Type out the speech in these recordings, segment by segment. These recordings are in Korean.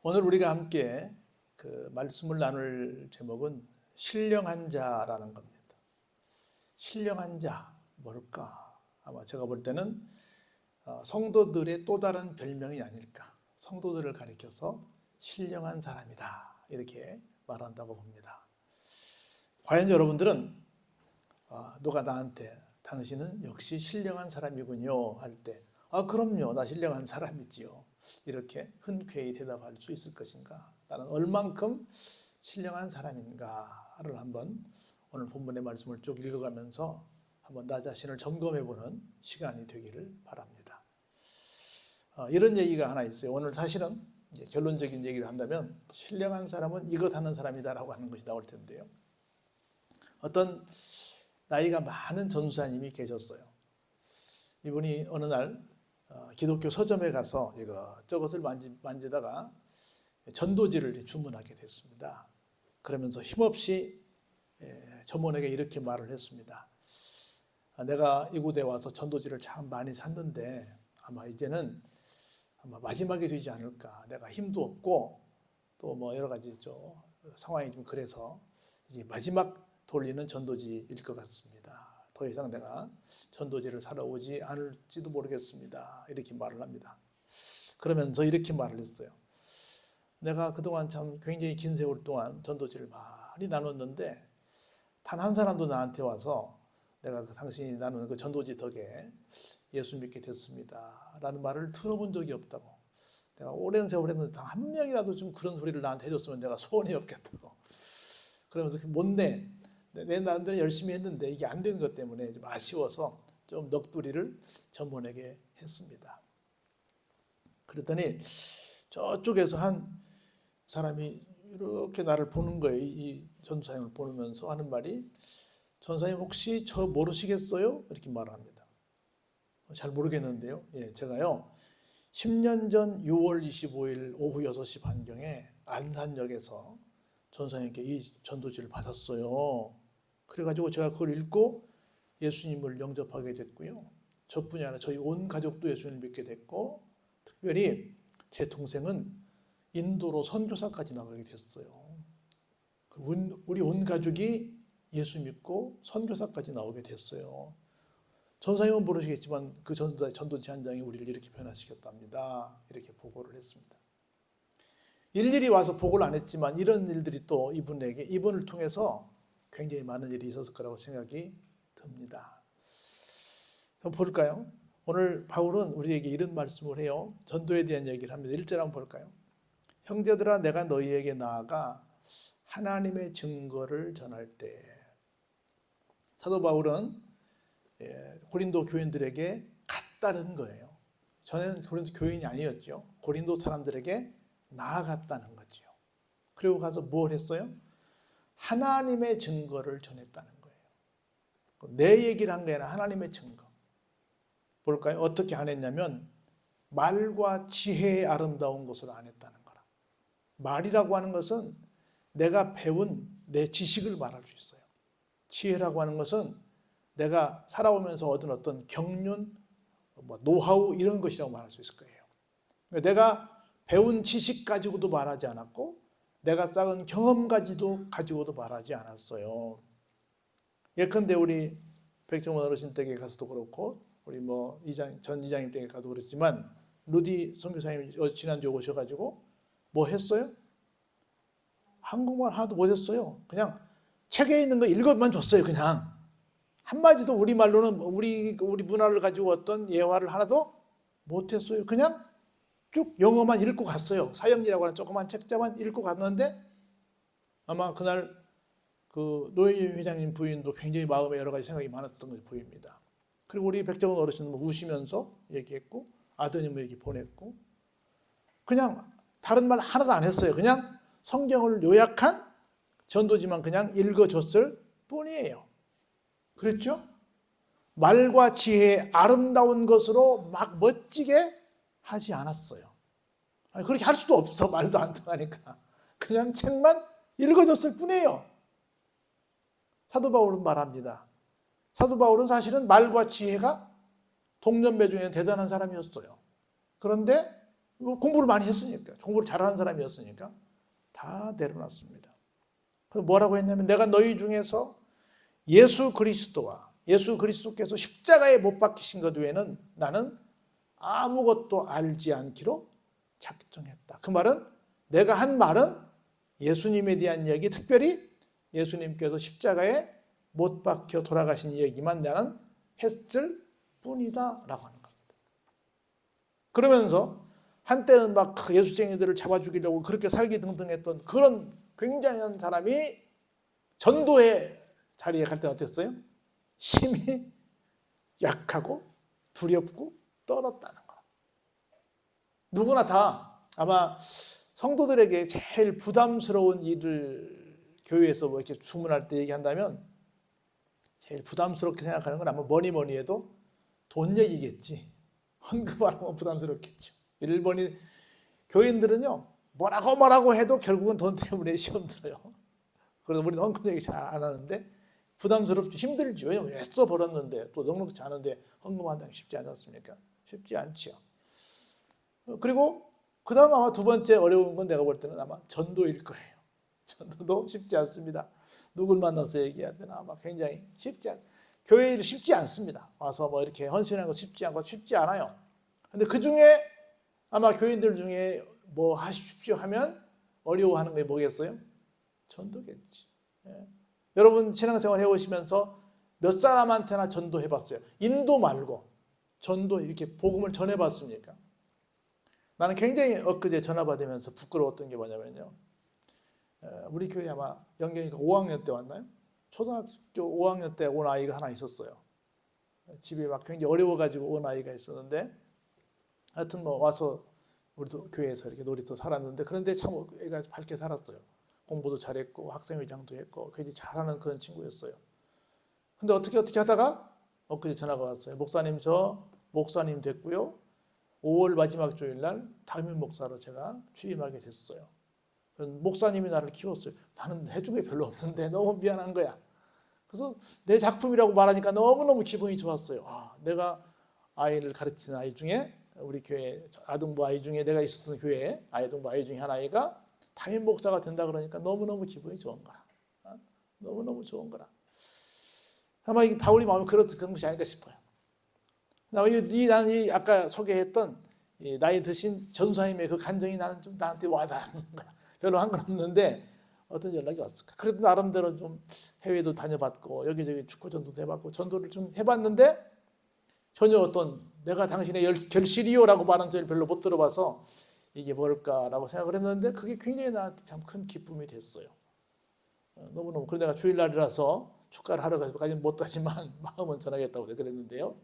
오늘 우리가 함께 그 말씀을 나눌 제목은 신령한 자라는 겁니다. 신령한 자 뭘까? 아마 제가 볼 때는 성도들의 또 다른 별명이 아닐까. 성도들을 가리켜서 신령한 사람이다 이렇게 말한다고 봅니다. 과연 여러분들은 누가 나한테 당신은 역시 신령한 사람이군요 할 때 그럼요 나 신령한 사람이지요 이렇게 흔쾌히 대답할 수 있을 것인가? 나는 얼만큼 신령한 사람인가를 한번 오늘 본문의 말씀을 쭉 읽어가면서 한번 나 자신을 점검해보는 시간이 되기를 바랍니다. 이런 얘기가 하나 있어요. 오늘 사실은 이제 결론적인 얘기를 한다면 신령한 사람은 이것 하는 사람이다라고 하는 것이 나올 텐데요. 어떤 나이가 많은 전도사님이 계셨어요. 이분이 어느 날 기독교 서점에 가서 저것을 만지다가 전도지를 주문하게 됐습니다. 그러면서 힘없이 점원에게 이렇게 말을 했습니다. 내가 이곳에 와서 전도지를 참 많이 샀는데 아마 이제는 마지막이 되지 않을까. 내가 힘도 없고 또 뭐 여러 가지 상황이 좀 그래서 이제 마지막 돌리는 전도지일 것 같습니다. 더 이상 내가 전도지를 사러 오지 않을지도 모르겠습니다. 이렇게 말을 합니다. 그러면서 이렇게 말을 했어요. 내가 그동안 참 굉장히 긴 세월 동안 전도지를 많이 나눴는데 단 한 사람도 나한테 와서 내가 당신이 나누는 그 전도지 덕에 예수 믿게 됐습니다 라는 말을 들어본 적이 없다고. 내가 오랜 세월 했는데 단 한 명이라도 좀 그런 소리를 나한테 해줬으면 내가 소원이 없겠다고. 그러면서 못내 내 나름대로 열심히 했는데 이게 안 되는 것 때문에 좀 아쉬워서 좀 넋두리를 전문에게 했습니다. 그랬더니 저쪽에서 한 사람이 이렇게 나를 보는 거예요. 이 전사님을 보면서 하는 말이 전사님 혹시 저 모르시겠어요? 이렇게 말을 합니다. 잘 모르겠는데요. 제가요 10년 전 6월 25일 오후 6시 반경에 안산역에서 전사님께 이 전도지를 받았어요. 그래가지고 제가 그걸 읽고 예수님을 영접하게 됐고요. 저뿐이 아니라 저희 온 가족도 예수님을 믿게 됐고 특별히 제 동생은 인도로 선교사까지 나가게 됐어요. 우리 온 가족이 예수 믿고 선교사까지 나오게 됐어요. 전사님은 모르시겠지만 그 전도지 한 장이 우리를 이렇게 변화시켰답니다. 이렇게 보고를 했습니다. 일일이 와서 보고를 안 했지만 이런 일들이 또 이분을 통해서 굉장히 많은 일이 있었을 거라고 생각이 듭니다. 한번 볼까요? 오늘 바울은 우리에게 이런 말씀을 해요. 전도에 대한 얘기를 합니다. 1절 한번 볼까요? 형제들아 내가 너희에게 나아가 하나님의 증거를 전할 때. 사도 바울은 고린도 교인들에게 갔다는 거예요. 전에는 고린도 교인이 아니었죠. 고린도 사람들에게 나아갔다는 거죠. 그리고 가서 뭘 했어요? 하나님의 증거를 전했다는 거예요. 내 얘기를 한 게 아니라 하나님의 증거. 볼까요? 어떻게 안 했냐면 말과 지혜의 아름다운 것을 안 했다는 거라. 말이라고 하는 것은 내가 배운 내 지식을 말할 수 있어요. 지혜라고 하는 것은 내가 살아오면서 얻은 어떤 경륜, 노하우 이런 것이라고 말할 수 있을 거예요. 내가 배운 지식 가지고도 말하지 않았고 내가 쌓은 경험 가지고도 말하지 않았어요. 예컨대 우리 백정원 어르신 댁에 가서도 그렇고 우리 전 이장님 댁에 가도 그렇지만 루디 선교사님 지난주에 오셔가지고 뭐 했어요? 한국말 하나도 못했어요. 그냥 책에 있는 거 읽어만 줬어요. 그냥 한마디도 우리말로는 우리 문화를 가지고 어떤 예화를 하나도 못했어요. 그냥 쭉 영어만 읽고 갔어요. 사형리라고 하는 조그만 책자만 읽고 갔는데 아마 그날 그 노예인 회장님 부인도 굉장히 마음에 여러 가지 생각이 많았던 것이 보입니다. 그리고 우리 백정원 어르신은 우시면서 얘기했고 아드님을 이렇게 보냈고 그냥 다른 말 하나도 안 했어요. 그냥 성경을 요약한 전도지만 그냥 읽어줬을 뿐이에요. 그랬죠? 말과 지혜의 아름다운 것으로 막 멋지게 하지 않았어요. 그렇게 할 수도 없어. 말도 안 통하니까. 그냥 책만 읽어줬을 뿐이에요. 사도 바울은 말합니다. 사도 바울은 사실은 말과 지혜가 동년배 중에 대단한 사람이었어요. 그런데 공부를 많이 했으니까, 공부를 잘하는 사람이었으니까 다 내려놨습니다. 그래서 뭐라고 했냐면 내가 너희 중에서 예수 그리스도께서 십자가에 못 박히신 것 외에는 나는 아무것도 알지 않기로 작정했다. 그 말은 내가 한 말은 예수님에 대한 이야기, 특별히 예수님께서 십자가에 못 박혀 돌아가신 얘기만 나는 했을 뿐이다 라고 하는 겁니다. 그러면서 한때는 막 예수쟁이들을 잡아 죽이려고 그렇게 살기 등등했던 그런 굉장한 사람이 전도의 자리에 갈 때 어땠어요? 심히 약하고 두렵고 떨었다는 거. 누구나 다 아마 성도들에게 제일 부담스러운 일을 교회에서 뭐 이렇게 주문할 때 얘기한다면 제일 부담스럽게 생각하는 건 아마 뭐니 해도 돈 얘기겠지. 헌금하라면 부담스럽겠죠. 일본인 교인들은요 뭐라고 해도 결국은 돈 때문에 시험 들어요. 그래서 우리는 헌금 얘기 잘 안 하는데 부담스럽죠. 힘들죠. 애써 벌었는데 또 넉넉지 않은데 헌금한다는 게 쉽지 않지 않습니까? 쉽지 않죠. 그리고 그 다음 아마 두 번째 어려운 건 내가 볼 때는 아마 전도일 거예요. 전도도 쉽지 않습니다. 누굴 만나서 얘기해야 되나 아마 굉장히 교회 일 쉽지 않습니다. 와서 뭐 이렇게 헌신하는 거 쉽지 않아요. 근데 그 중에 아마 교인들 중에 뭐 하십시오 하면 어려워하는 게 뭐겠어요? 전도겠지. 예. 여러분 신앙생활 해오시면서 몇 사람한테나 전도해봤어요? 인도 말고 전도 이렇게 복음을 전해봤습니까? 나는 굉장히 엊그제 전화 받으면서 부끄러웠던 게 뭐냐면요. 우리 교회 아마 영경이가 5학년 때 왔나요? 초등학교 5학년 때 온 아이가 하나 있었어요. 집에 막 굉장히 어려워가지고 온 아이가 있었는데 하여튼 뭐 와서 우리도 교회에서 이렇게 놀이터 살았는데 그런데 참 애가 밝게 살았어요. 공부도 잘했고 학생회장도 했고 굉장히 잘하는 그런 친구였어요. 근데 어떻게 하다가 엊그제 전화가 왔어요. 목사님 저 목사님 됐고요. 5월 마지막 주일날 담임 목사로 제가 취임하게 됐어요. 목사님이 나를 키웠어요. 나는 해준 게 별로 없는데 너무 미안한 거야. 그래서 내 작품이라고 말하니까 너무너무 기분이 좋았어요. 내가 아이를 가르치는 아이 중에 우리 교회 아동부 아이 중에 내가 있었던 교회 아동부 아이 중에 한 아이가 담임 목사가 된다 그러니까 너무너무 기분이 좋은 거라. 너무너무 좋은 거라. 아마 바울이 마음에 그런 것이 아닐까 싶어요. 나는 아까 소개했던 나이 드신 전사님의 그 감정이 나는 좀 나한테 와닿는 거야. 별로 한 건 없는데 어떤 연락이 왔을까. 그래도 나름대로 좀 해외도 다녀봤고 여기저기 축구전도도 해봤고 전도를 좀 해봤는데 전혀 어떤 내가 당신의 결실이요라고 말하는 소리를 별로 못 들어봐서 이게 뭘까라고 생각을 했는데 그게 굉장히 나한테 참 큰 기쁨이 됐어요. 너무너무. 그래서 내가 주일날이라서 축가를 하러 가서까지는 못 가지만 마음은 전하겠다고 그랬는데요.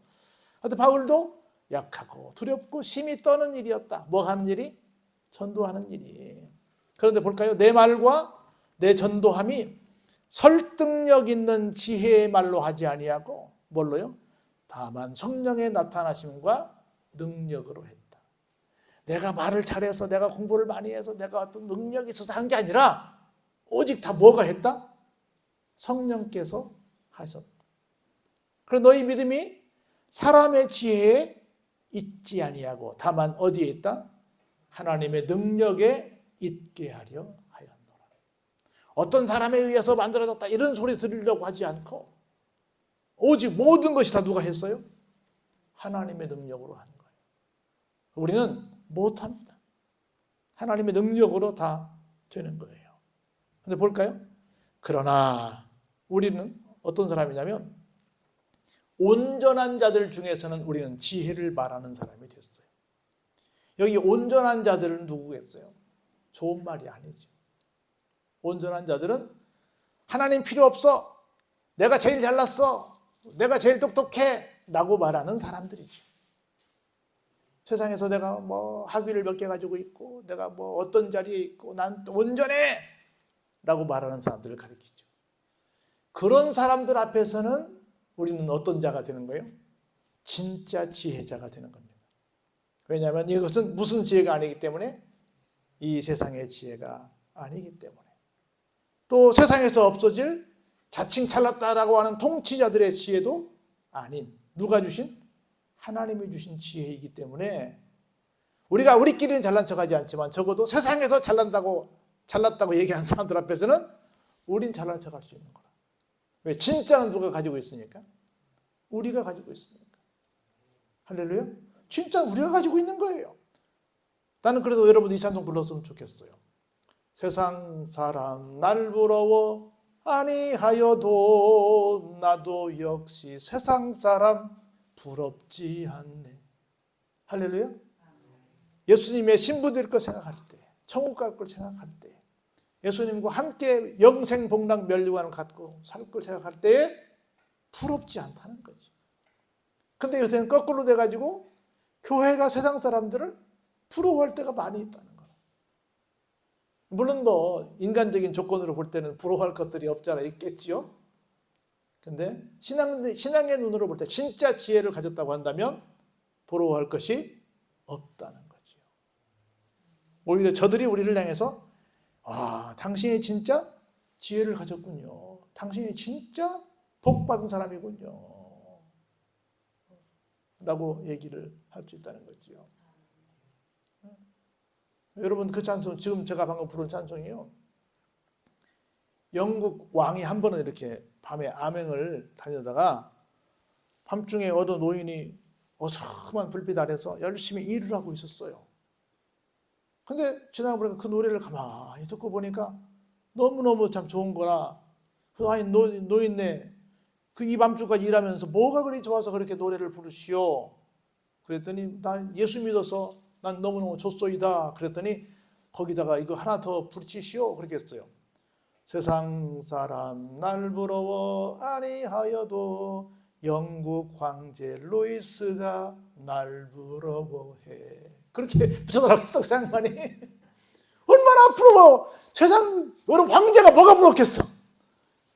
하여튼 바울도 약하고 두렵고 심히 떠는 일이었다. 뭐 하는 일이? 전도하는 일이. 그런데 볼까요? 내 말과 내 전도함이 설득력 있는 지혜의 말로 하지 아니하고 뭘로요? 다만 성령의 나타나심과 능력으로 했다. 내가 말을 잘해서 내가 공부를 많이 해서 내가 어떤 능력이 있어서 한 게 아니라 오직 다 뭐가 했다? 성령께서 하셨다. 그래서 너희 믿음이 사람의 지혜에 있지 아니하고 다만 어디에 있다? 하나님의 능력에 있게 하려 하였노라. 어떤 사람에 의해서 만들어졌다 이런 소리 들으려고 하지 않고 오직 모든 것이 다 누가 했어요? 하나님의 능력으로 한 거예요. 우리는 못합니다. 하나님의 능력으로 다 되는 거예요. 그런데 볼까요? 그러나 우리는 어떤 사람이냐면 온전한 자들 중에서는 우리는 지혜를 말하는 사람이 됐어요. 여기 온전한 자들은 누구겠어요? 좋은 말이 아니죠. 온전한 자들은 하나님 필요 없어. 내가 제일 잘났어. 내가 제일 똑똑해. 라고 말하는 사람들이죠. 세상에서 내가 뭐 학위를 몇 개 가지고 있고 내가 뭐 어떤 자리에 있고 난 온전해. 라고 말하는 사람들을 가리키죠. 그런 사람들 앞에서는 우리는 어떤 자가 되는 거예요? 진짜 지혜자가 되는 겁니다. 왜냐하면 이것은 무슨 지혜가 아니기 때문에 이 세상의 지혜가 아니기 때문에 또 세상에서 없어질 자칭 잘났다라고 하는 통치자들의 지혜도 아닌 누가 주신? 하나님이 주신 지혜이기 때문에 우리가 우리끼리는 잘난 척하지 않지만 적어도 세상에서 잘났다고 얘기하는 사람들 앞에서는 우린 잘난 척할 수 있는 거라. 왜? 진짜는 누가 가지고 있으니까? 우리가 가지고 있으니까. 할렐루야. 진짜 우리가 가지고 있는 거예요. 나는 그래도 여러분 이 찬송 불렀으면 좋겠어요. 세상 사람 날 부러워 아니하여도 나도 역시 세상 사람 부럽지 않네. 할렐루야. 예수님의 신부 될 걸 생각할 때, 천국 갈 걸 생각할 때, 예수님과 함께 영생 복락 멸류관을 갖고 살 걸 생각할 때에 부럽지 않다는 거지. 근데 요새는 거꾸로 돼가지고 교회가 세상 사람들을 부러워할 때가 많이 있다는 거야. 물론 뭐 인간적인 조건으로 볼 때는 부러워할 것들이 없잖아, 있겠지요. 근데 신앙의 눈으로 볼 때 진짜 지혜를 가졌다고 한다면 부러워할 것이 없다는 거지요. 오히려 저들이 우리를 향해서 당신이 진짜 지혜를 가졌군요. 당신이 진짜 복받은 사람이군요. 라고 얘기를 할 수 있다는 거지요. 여러분 그 찬송, 지금 제가 방금 부른 찬송이요, 영국 왕이 한 번은 이렇게 밤에 암행을 다니다가 밤중에 어떤 노인이 어스름한 불빛 아래서 열심히 일을 하고 있었어요. 근데 지나보니까 그 노래를 가만히 듣고 보니까 너무너무 참 좋은 거라, 그 노인네 그 이 밤중까지 일하면서 뭐가 그리 좋아서 그렇게 노래를 부르시오. 그랬더니 나 예수 믿어서 난 너무너무 좋소이다. 그랬더니 거기다가 이거 하나 더 붙이시오. 그렇게 했어요. 세상 사람 날 부러워 아니하여도 영국 황제 루이스가 날 부러워해. 그렇게 붙여달라고 했어. 그 양반이. 얼마나 부러워. 세상 여러분 황제가 뭐가 부럽겠어.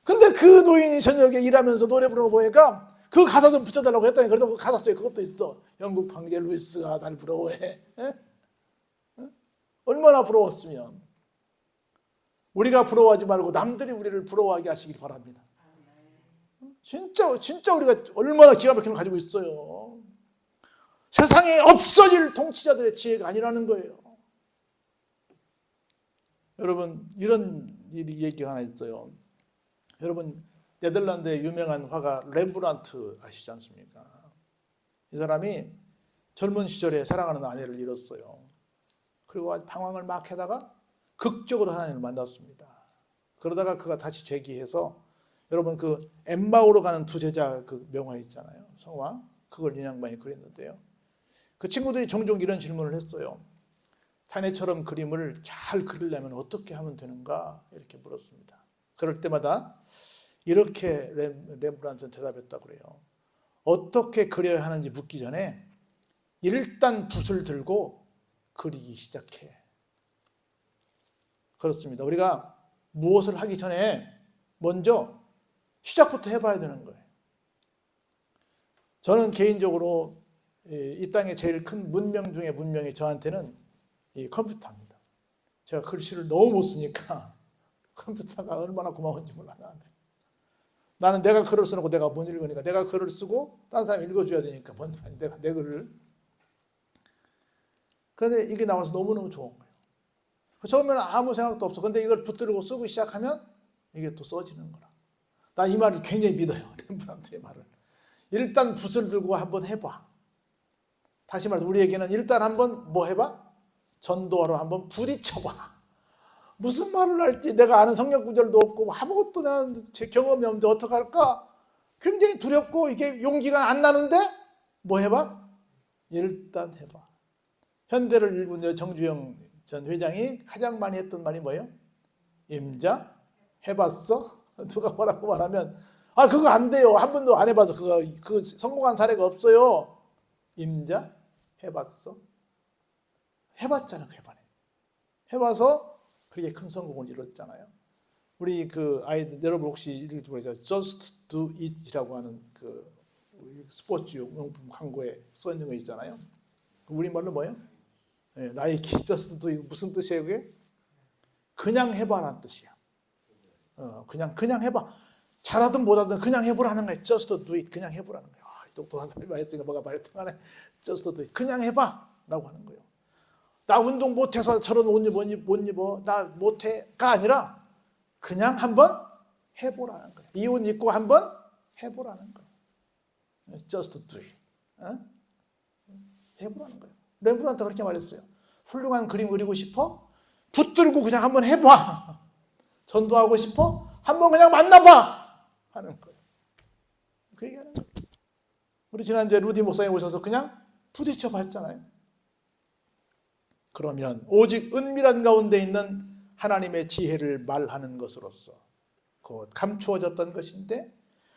근데 그 노인이 저녁에 일하면서 노래 부르는 거 보니까 그 가사도 붙여달라고 했더니 그래도 그 가사 속에 그것도 있어. 영국 황제 루이스가 날 부러워해. 에? 얼마나 부러웠으면. 우리가 부러워하지 말고 남들이 우리를 부러워하게 하시길 바랍니다. 진짜 우리가 얼마나 기가 막힌 걸 가지고 있어요. 세상에 없어질 통치자들의 지혜가 아니라는 거예요. 여러분 이런 얘기가 하나 있어요. 여러분 네덜란드의 유명한 화가 렘브란트 아시지 않습니까? 이 사람이 젊은 시절에 사랑하는 아내를 잃었어요. 그리고 방황을 막 하다가 극적으로 하나님을 만났습니다. 그러다가 그가 다시 재기해서, 여러분 그 엠마오로 가는 두 제자 그 명화 있잖아요, 성화, 그걸 이 양반이 그렸는데요. 그 친구들이 종종 이런 질문을 했어요. 자네처럼 그림을 잘 그리려면 어떻게 하면 되는가 이렇게 물었습니다. 그럴 때마다 이렇게 렘브란트는 대답했다고 그래요. 어떻게 그려야 하는지 묻기 전에 일단 붓을 들고 그리기 시작해. 그렇습니다. 우리가 무엇을 하기 전에 먼저 시작부터 해봐야 되는 거예요. 저는 개인적으로 이 땅에 제일 큰 문명 중에 문명이 저한테는 이 컴퓨터입니다. 제가 글씨를 너무 못 쓰니까 컴퓨터가 얼마나 고마운지 몰라. 나는 내가 글을 써놓고 내가 못 읽으니까, 내가 글을 쓰고 다른 사람이 읽어줘야 되니까 내가 내 글을. 그런데 이게 나와서 너무너무 좋은 거예요. 처음에는 아무 생각도 없어. 근데 이걸 붙들고 쓰고 시작하면 이게 또 써지는 거라. 나 이 말을 굉장히 믿어요. 렘브란트의 말을. 일단 붓을 들고 한번 해봐. 다시 말해서 우리에게는 일단 한번 뭐 해봐? 전도하러 한번 부딪혀봐. 무슨 말을 할지 내가 아는 성경 구절도 없고 아무것도 난 제 경험이 없는데 어떡할까? 굉장히 두렵고 이게 용기가 안 나는데 뭐 해봐? 일단 해봐. 현대를 일군 정주영 전 회장이 가장 많이 했던 말이 뭐예요? 임자? 해봤어? 누가 뭐라고 말하면 그거 안 돼요. 한 번도 안 해봐서 그 성공한 사례가 없어요. 임자? 해봤어? 해봤잖아. 그 해봐네. 해봐서 그렇게 큰 성공을 이뤘잖아요. 우리 그 아이들, 여러분 혹시 읽을지 모르겠어요. Just do it이라고 하는 그 스포츠 용품 광고에 써 있는 거 있잖아요. 우리말로 뭐예요? 네, 나이키 Just do it. 무슨 뜻이에요 그게? 그냥 해봐라는 뜻이야. 그냥 해봐. 잘하든 못하든 그냥 해보라는 거예요. Just do it. 그냥 해보라는 거예요. 똑똑한 사람이 말했으니까 뭐가 말했든 간에 Just do it. 그냥 해봐 라고 하는 거예요. 나 운동 못해서 저런 옷 못 입어. 나 못해가 아니라 그냥 한번 해보라는 거예요. 이 옷 입고 한번 해보라는 거예요. Just do it. 해보라는 거예요. 렘브란트가 그렇게 말했어요. 훌륭한 그림 그리고 싶어? 붙들고 그냥 한번 해봐. 전도하고 싶어? 한번 그냥 만나봐 하는 거예요. 그 얘기하는 거예요. 우리 지난주에 루디 목사님 오셔서 그냥 부딪혀 봤잖아요. 그러면 오직 은밀한 가운데 있는 하나님의 지혜를 말하는 것으로서 곧 감추어졌던 것인데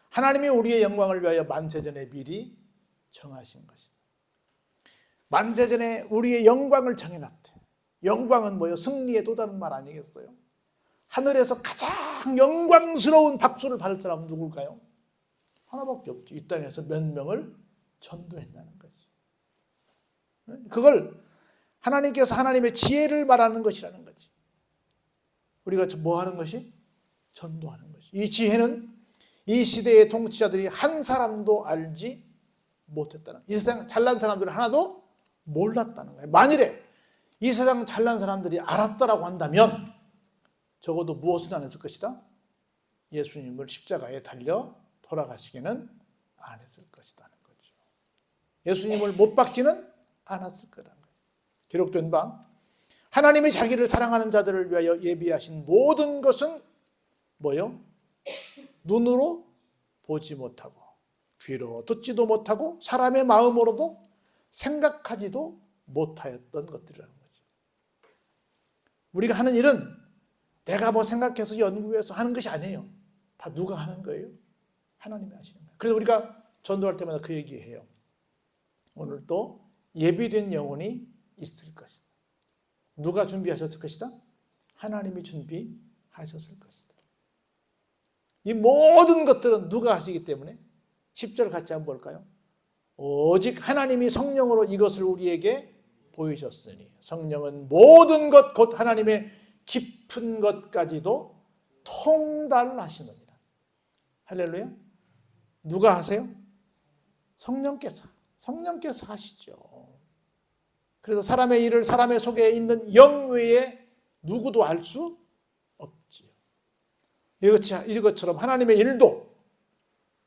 하나님이 우리의 영광을 위하여 만세전에 미리 정하신 것이다. 만세전에 우리의 영광을 정해놨대. 영광은 뭐예요? 승리의 또 다른 말 아니겠어요? 하늘에서 가장 영광스러운 박수를 받을 사람은 누굴까요? 하나밖에 없지. 이 땅에서 몇 명을 전도했다는 거지. 그걸 하나님께서 하나님의 지혜를 말하는 것이라는 거지. 우리가 뭐 하는 것이? 전도하는 것이. 이 지혜는 이 시대의 통치자들이 한 사람도 알지 못했다는, 이 세상 잘난 사람들은 하나도 몰랐다는 거예요. 만일에 이 세상 잘난 사람들이 알았다라고 한다면 적어도 무엇은 안 했을 것이다? 예수님을 십자가에 달려 돌아가시기는 안 했을 것이라는 거죠. 예수님을 못 박지는 않았을 거라는 거예요. 기록된 바 하나님이 자기를 사랑하는 자들을 위하여 예비하신 모든 것은 뭐요? 눈으로 보지 못하고 귀로 듣지도 못하고 사람의 마음으로도 생각하지도 못하였던 것들이라는 거죠. 우리가 하는 일은 내가 뭐 생각해서 연구해서 하는 것이 아니에요. 다 누가 하는 거예요? 하나님이 하시는 거예요. 그래서 우리가 전도할 때마다 그 얘기해요. 오늘 또 예비된 영혼이 있을 것이다. 누가 준비하셨을 것이다? 하나님이 준비하셨을 것이다. 이 모든 것들은 누가 하시기 때문에 10절 같이 한번 볼까요? 오직 하나님이 성령으로 이것을 우리에게 보이셨으니 성령은 모든 것 곧 하나님의 깊은 것까지도 통달하시느니라. 할렐루야. 누가 하세요? 성령께서 하시죠. 그래서 사람의 일을 사람의 속에 있는 영 외에 누구도 알 수 없지요. 이것처럼 하나님의 일도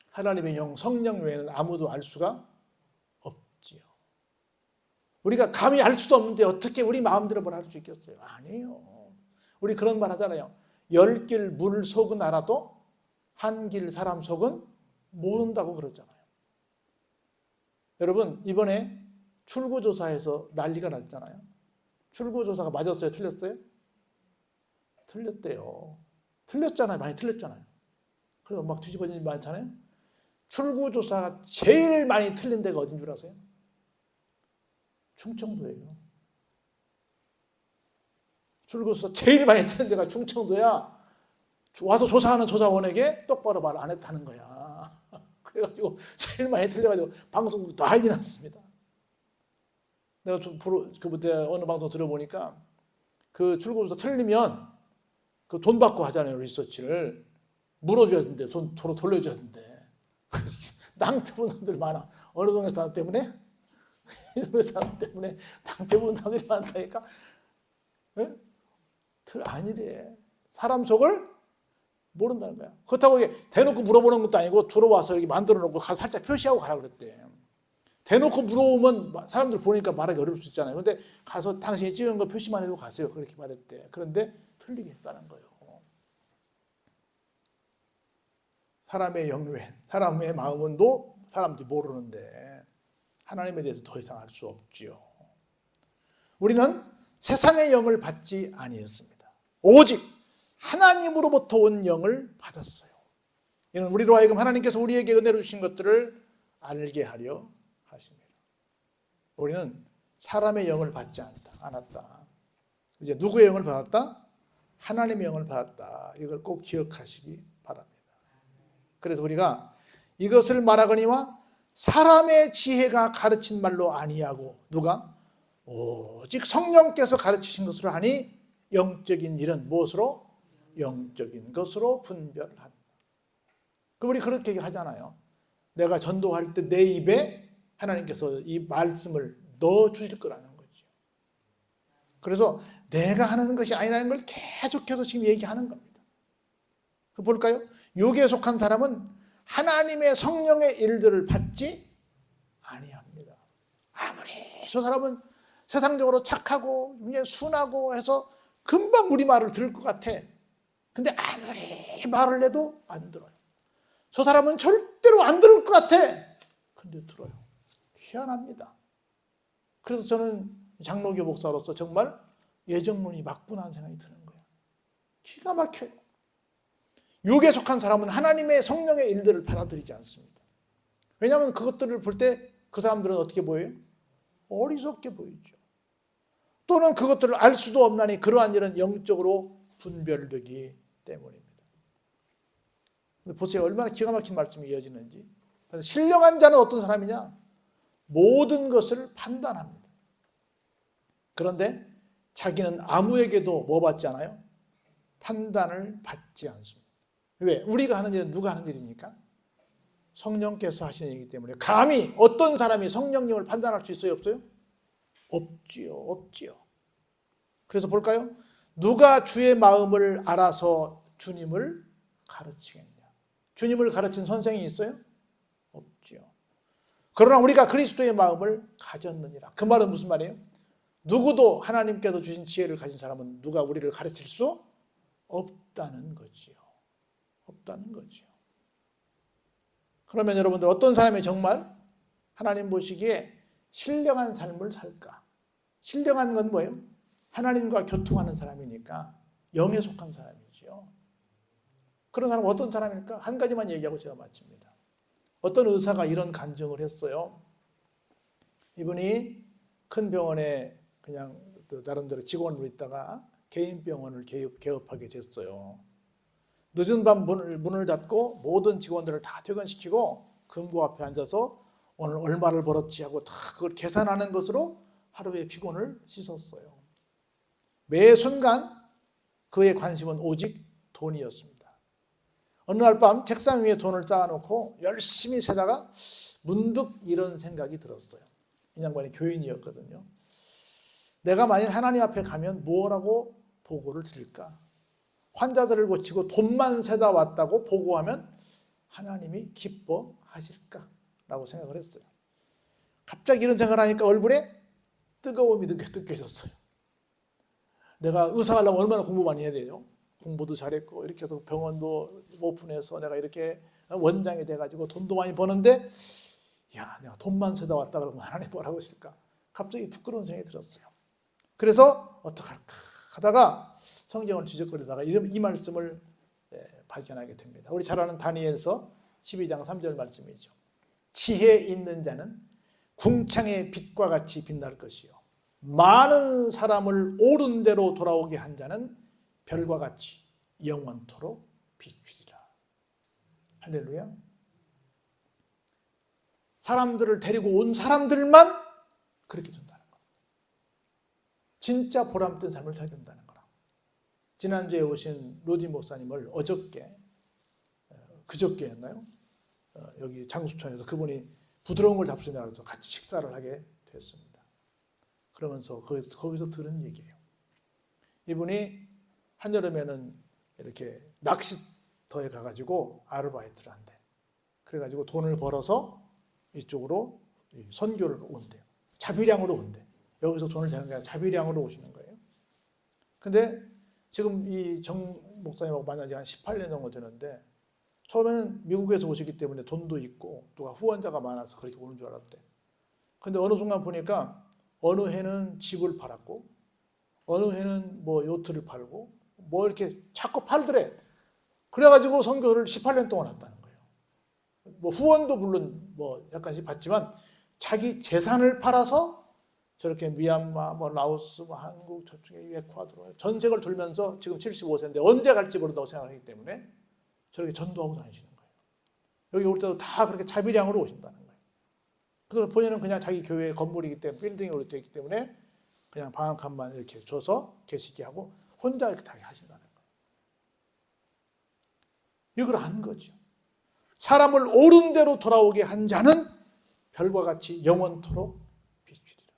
하나님의 영 성령 외에는 아무도 알 수가 없지요. 우리가 감히 알 수도 없는데 어떻게 우리 마음대로 뭘 할 수 있겠어요? 아니에요. 우리 그런 말 하잖아요. 10길 물 속은 알아도 한 길 사람 속은 모른다고 그러잖아요. 여러분 이번에 출구조사에서 난리가 났잖아요. 출구조사가 맞았어요? 틀렸어요? 틀렸대요. 틀렸잖아요. 많이 틀렸잖아요. 그래서 막 뒤집어진 일 많잖아요. 출구조사가 제일 많이 틀린 데가 어딘 줄 아세요? 충청도예요. 출구조사 제일 많이 틀린 데가 충청도야. 와서 조사하는 조사원에게 똑바로 말 안 했다는 거야. 그래가지고 제일 많이 틀려가지고 방송 난리 났습니다. 내가 그때 어느 방송 들어보니까 그 출구조사 틀리면 그 돈 받고 하잖아요. 리서치를 물어줘야 되는데 돈 돌려줘야 되는데 낭패 본 사람들 많아. 어느 동네 사람 때문에 이 동네 사람 때문에 낭패 본 사람들이 많다니까. 네? 아니래. 사람 속을 모른다는 거야. 그렇다고 대놓고 물어보는 것도 아니고 들어와서 이렇게 만들어 놓고 살짝 표시하고 가라 그랬대. 대놓고 물어보면 사람들 보니까 말하기 어려울 수 있잖아요. 그런데 가서 당신이 찍은 거 표시만 해도 가세요. 그렇게 말했대. 그런데 틀리게 했다는 거예요. 사람의 영외, 사람의 마음은 사람들이 모르는데 하나님에 대해서 더 이상 알 수 없지요. 우리는 세상의 영을 받지 아니했습니다. 오직 하나님으로부터 온 영을 받았어요. 이는 우리로 하여금 하나님께서 우리에게 은혜로 주신 것들을 알게 하려 하십니다. 우리는 사람의 영을 받지 않았다. 이제 누구의 영을 받았다? 하나님의 영을 받았다. 이걸 꼭 기억하시기 바랍니다. 그래서 우리가 이것을 말하거니와 사람의 지혜가 가르친 말로 아니하고 누가? 오직 성령께서 가르치신 것으로 하니 영적인 일은 무엇으로? 영적인 것으로 분별한다. 그럼 우리 그렇게 하잖아요. 내가 전도할 때 내 입에 하나님께서 이 말씀을 넣어 주실 거라는 거죠. 그래서 내가 하는 것이 아니라는 걸 계속해서 지금 얘기하는 겁니다. 볼까요? 육에 속한 사람은 하나님의 성령의 일들을 받지 아니합니다. 아무리 저 사람은 세상적으로 착하고 순하고 해서 금방 우리 말을 들을 것 같아. 근데 아무리 말을 해도 안 들어요. 저 사람은 절대로 안 들을 것 같아. 근데 들어요. 희한합니다. 그래서 저는 장로교 목사로서 정말 예정론이 맞구나 하는 생각이 드는 거예요. 기가 막혀요. 육에 속한 사람은 하나님의 성령의 일들을 받아들이지 않습니다. 왜냐하면 그것들을 볼 때 그 사람들은 어떻게 보여요? 어리석게 보이죠. 또는 그것들을 알 수도 없나니 그러한 일은 영적으로 분별되기 때문입니다. 보세요. 얼마나 기가 막힌 말씀이 이어지는지. 신령한 자는 어떤 사람이냐? 모든 것을 판단합니다. 그런데 자기는 아무에게도 뭐 받지 않아요? 판단을 받지 않습니다. 왜? 우리가 하는 일은 누가 하는 일이니까? 성령께서 하시는 일이기 때문에. 감히 어떤 사람이 성령님을 판단할 수 있어요? 없어요? 없지요. 그래서 볼까요? 누가 주의 마음을 알아서 주님을 가르치겠냐? 주님을 가르친 선생이 있어요? 없지요. 그러나 우리가 그리스도의 마음을 가졌느니라. 그 말은 무슨 말이에요? 누구도 하나님께서 주신 지혜를 가진 사람은 누가 우리를 가르칠 수 없다는 거지요. 없다는 거지요. 그러면 여러분들 어떤 사람이 정말 하나님 보시기에 신령한 삶을 살까? 신령한 건 뭐예요? 하나님과 교통하는 사람이니까 영에 속한 사람이지요. 그런 사람은 어떤 사람일까? 한 가지만 얘기하고 제가 마칩니다. 어떤 의사가 이런 간증을 했어요. 이분이 큰 병원에 그냥 나름대로 직원으로 있다가 개인 병원을 개업하게 됐어요. 늦은 밤 문을 닫고 모든 직원들을 다 퇴근시키고 금고 앞에 앉아서 오늘 얼마를 벌었지 하고 다 그걸 계산하는 것으로 하루의 피곤을 씻었어요. 매 순간 그의 관심은 오직 돈이었습니다. 어느 날 밤 책상 위에 돈을 쌓아놓고 열심히 세다가 문득 이런 생각이 들었어요. 이 양반이 교인이었거든요. 내가 만일 하나님 앞에 가면 무엇라고 보고를 드릴까? 환자들을 고치고 돈만 세다 왔다고 보고하면 하나님이 기뻐하실까? 라고 생각을 했어요. 갑자기 이런 생각을 하니까 얼굴에 뜨거움이 느껴졌어요. 내가 의사 하려면 얼마나 공부 많이 해야 돼요? 공부도 잘했고 이렇게 해서 병원도 오픈해서 내가 이렇게 원장이 돼가지고 돈도 많이 버는데 야, 내가 돈만 세다 왔다 그러면 하나님 뭐라고 하실까? 갑자기 부끄러운 생각이 들었어요. 그래서 어떡할까 하다가 성경을 뒤적거리다가 이 말씀을 발견하게 됩니다. 우리 잘 아는 다니엘서 12장 3절 말씀이죠. 지혜 있는 자는 궁창의 빛과 같이 빛날 것이요 많은 사람을 옳은 대로 돌아오게 한 자는 별과 같이 영원토록 비추리라. 할렐루야. 사람들을 데리고 온 사람들만 그렇게 된다는 거. 진짜 보람된 삶을 살게 된다는 거라. 지난주에 오신 로디 목사님을 그저께였나요? 여기 장수천에서 그분이 부드러운 걸 잡수냐고 해서 같이 식사를 하게 됐습니다. 그러면서 거기서 들은 얘기예요. 이분이 한여름에는 이렇게 낚시터에 가가지고 아르바이트를 한대. 그래가지고 돈을 벌어서 이쪽으로 선교를 온대요. 자비량으로 온대. 여기서 돈을 대는 게 아니라 자비량으로 오시는 거예요. 근데 지금 이 정 목사님하고 만난 지 한 18년 정도 되는데 처음에는 미국에서 오셨기 때문에 돈도 있고 누가 후원자가 많아서 그렇게 오는 줄 알았대. 근데 어느 순간 보니까 어느 해는 집을 팔았고 어느 해는 뭐 요트를 팔고 뭐 이렇게 자꾸 팔더래. 그래가지고 선교를 18년 동안 했다는 거예요. 뭐 후원도 물론 뭐 약간씩 받지만 자기 재산을 팔아서 저렇게 미얀마, 뭐 라오스, 뭐 한국, 저쪽에 에콰도르 전sek을 돌면서 지금 75세인데 언제 갈지 모른다고 생각하기 때문에 저렇게 전도하고 다니시는 거예요. 여기 올 때도 다 그렇게 자비량으로 오신다는 거예요. 그래서 본인은 그냥 자기 교회 건물이기 때문에 빌딩으로 되어 있기 때문에 그냥 방 한 칸만 이렇게 줘서 계시게 하고 혼자 이렇게 다 하신다는 거예요. 이걸 한 거죠. 사람을 옳은 대로 돌아오게 한 자는 별과 같이 영원토록 비추리라.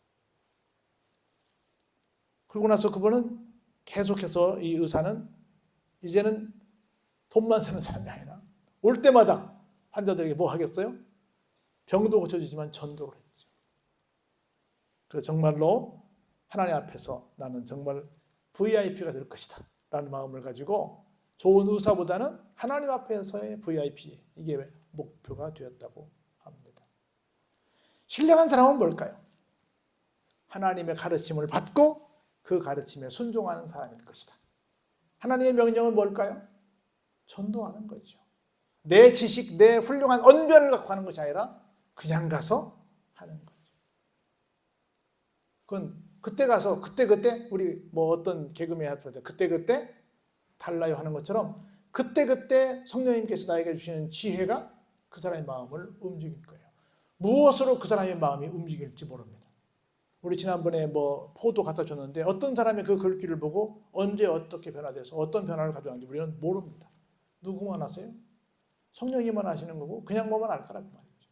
그러고 나서 그분은 계속해서 이 의사는 이제는 돈만 쓰는 사람이 아니라 올 때마다 환자들에게 뭐 하겠어요? 병도 고쳐주지만 전도를 했죠. 그래서 정말로 하나님 앞에서 나는 정말 VIP가 될 것이다 라는 마음을 가지고 좋은 의사보다는 하나님 앞에서의 VIP, 이게 목표가 되었다고 합니다. 신령한 사람은 뭘까요? 하나님의 가르침을 받고 그 가르침에 순종하는 사람일 것이다. 하나님의 명령은 뭘까요? 전도하는 거죠. 내 지식, 내 훌륭한 언변을 갖고 하는 것이 아니라 그냥 가서 하는 거죠. 그건 그때 가서 그때 우리 뭐 어떤 개그맨 할때 그때 달라요 하는 것처럼 그때 성령님께서 나에게 주시는 지혜가 그 사람의 마음을 움직일 거예요. 무엇으로 그 사람의 마음이 움직일지 모릅니다. 우리 지난번에 뭐 포도 갖다 줬는데 어떤 사람이 그 글귀를 보고 언제 어떻게 변화돼서 어떤 변화를 가져왔는지 우리는 모릅니다. 누구만 아세요? 성령님만 아시는 거고 그냥 뭐만 알 거라고 말이죠.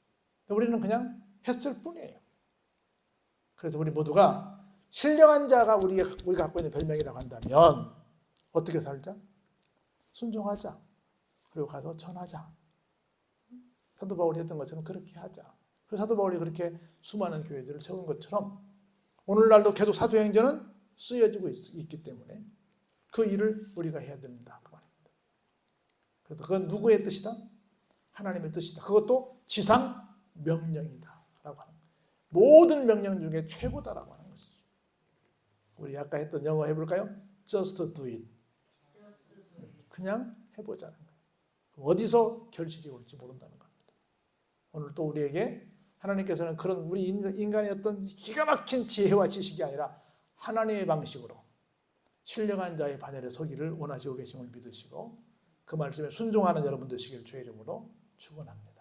우리는 그냥 했을 뿐이에요. 그래서 우리 모두가 신령한 자가 우리가 갖고 있는 별명이라고 한다면 어떻게 살자? 순종하자. 그리고 가서 전하자. 사도 바울이 했던 것처럼 그렇게 하자. 그래서 사도 바울이 그렇게 수많은 교회들을 세운 것처럼 오늘날도 계속 사도행전은 쓰여지고 있기 때문에 그 일을 우리가 해야 된다 그 말입니다. 그래서 그건 누구의 뜻이다? 하나님의 뜻이다. 그것도 지상 명령이다 라고 하는 거예요. 모든 명령 중에 최고다라고 하는 것이죠. 우리 아까 했던 영어 해볼까요? Just do it. 그냥 해보자는 거예요. 어디서 결실이 올지 모른다는 겁니다. 오늘 또 우리에게 하나님께서는 그런 우리 인간의 어떤 기가 막힌 지혜와 지식이 아니라 하나님의 방식으로 신령한 자의 반열에 서기를 원하시고 계심을 믿으시고 그 말씀에 순종하는 여러분 되시길 주의 이름으로 축원합니다.